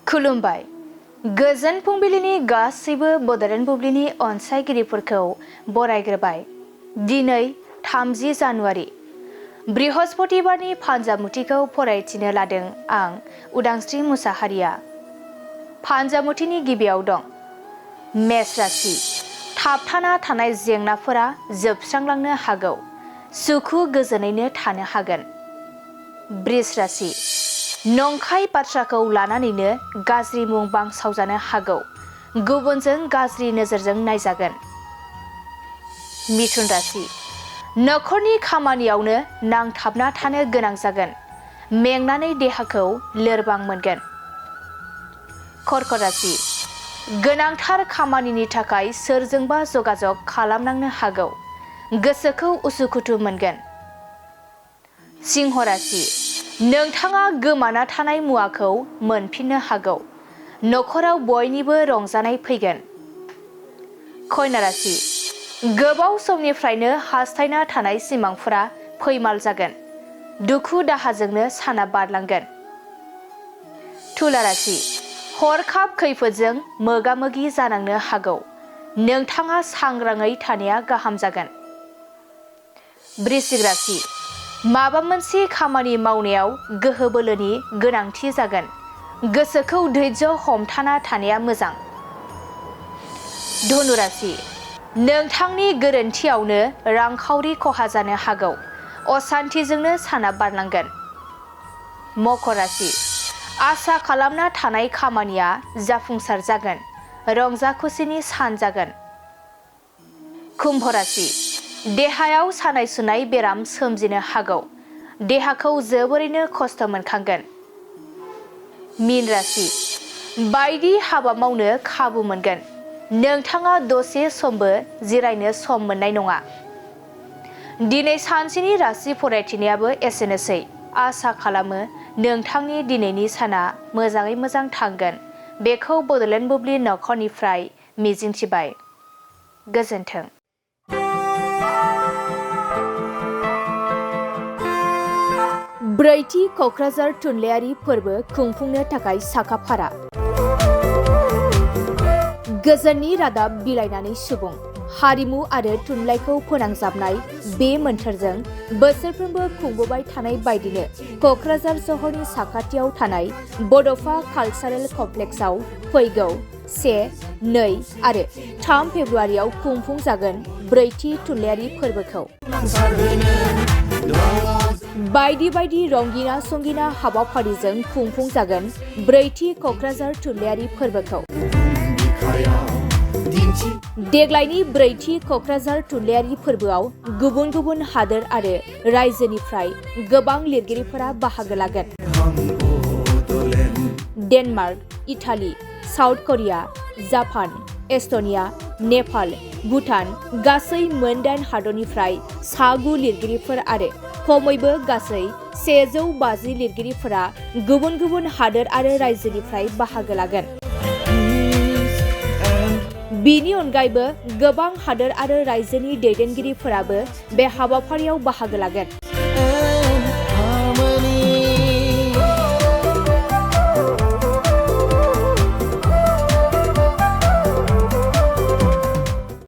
खुलुमबाय। गोजोन फुंबिलिनि गासैबो बड'लेण्ड बुब्लिनि अनसायगिरिफोरखौ बरायग्रोबाय। दिनै 30 जानुवारि बृहस्पतिबारनि फान्जामुथिखौ फरायथिनो लादों आं उदांस्रि मुसाहारिया। फान्जामुथिनि गिबियाव दं मेष राशि। थाबथाना थानाय जेंनाफोरा जोबस्रांलांनो हागौ। सुखु गोजोनैनो थानो हागोन। बृष राशि। नंखाय बाथ्राखौ लानानैनो गाज्रि मुं बांसावजानो हागौ। गुबुनजों गाज्रि नोजोरजों नायजागोन। मिथुन राशि। नखरनि खामानियावनो नांथाबना थानो गोनां जागोन। मेंनानै देहाखौ लोरबां मोनगोन। कर्कट राशि। गोनांथार खामानिनि थाखाय सोरजोंबा जगाजग खालामनांनो हागौ। गोसोखौ उसुखुथु मोनगोन। सिंह राशि। नोंथाङा गोमाना थानाय मुवाखौ मोनफिननो हागौ। नखराव बयनिबो रंजानाय फैगोन। कन्या राशि। गोबाव समनिफ्रायनो हास्थायना थानाय सिमांफोरा फैमाल जागोन। दुखु दाहाजोंनो साना बारलांगोन। तुला राशि। हरखाब खैफोदजों मोगा मोगि जानांनो हागौ। नोंथाङा सांग्राङै थानाया गाहाम जागोन। वृश्चिक राशि। माबा मोनसे खामानि मावनायाव गोहो बोलोनि गोनांथि जागोन। गोसोखौ धैर्य हमथाना थानाया मोजां। धनु राशि। नोंथांनि गोरोन्थियावनो रांखावरि खहा जानो हागौ। असान्थिजोंनो साना बारलांगोन। मकर राशि। आसा खालामना थानाय खामानिया जाफुंसार जागोन। रंजा खुसिनि सान जागोन। कुम्भ राशि। देहायाव सानाय सुनाय बेराम सोमजिनो हागौ। देहाखौ जोबोरैनो खस्थ' मोनखांगोन। मीन राशि। बायदि हाबा मावनो खाबु मोनगोन। नोंथाङा दसे समबो जिरायनो सम मोननाय नङा। दिनै सानसेनि राशि फरायथिनायाबो एसेनोसै। आसा खालामो नोंथांनि दिनैनि साना मोजाङै मोजां थांगोन। बेखौ बड'लेण्ड बुब्लि नखरनिफ्राय मिजिंथिबाय। गोजोन्थों। ब्रैथि क'क्राझार थुनलाइयारि फोरबो खुंफुंनो थाखाय साखाफारा। गोजोननि रादाब बिलाइनानै सुबुं हारिमु आरो थुनलाइखौ फोनांजाबनाय बे मोन्थोरजों बोसोरफ्रोमबो खुंबोबाय थानाय बायदिनो क'क्राझार सहरनि साखाथियाव थानाय बड'फा कालचारेल कमप्लेक्सआव फैगौ 1, 2 आरो 3 फेब्रुवारियाव खुंफुंजागोन ब्रैथि थुनलाइयारि फोरबोखौ। बायदि बायदि रंगिना संगिना हाबाफारिजों खुंफुंजागोन ब्रैथि क'क्राझार थुनलाइयारि फोरबोखौ। देग्लायनि ब्रैथि क'क्राझार थुनलाइयारि फोरबोआव गुबुन गुबुन हादोर आरो रायजोनिफ्राय गोबां लिरगिरिफोरा बाहागो लागोन। Denmark, Italy, south Korea, Japan, Estonia, Nepal, Bhutan गासै मोन 8 हादरनिफ्राय 9 लिरगिरिफोर आरो खमैबो गासै 150 लिरगिरिफोरा गुबुन गुबुन हादोर आरो रायजोनिफ्राय बाहागो लागोन। बिनि अनगायैबो गोबां हादोर आरो रायजोनि दैदेनगिरिफोराबो बे हाबाफारियाव बाहागो लागोन।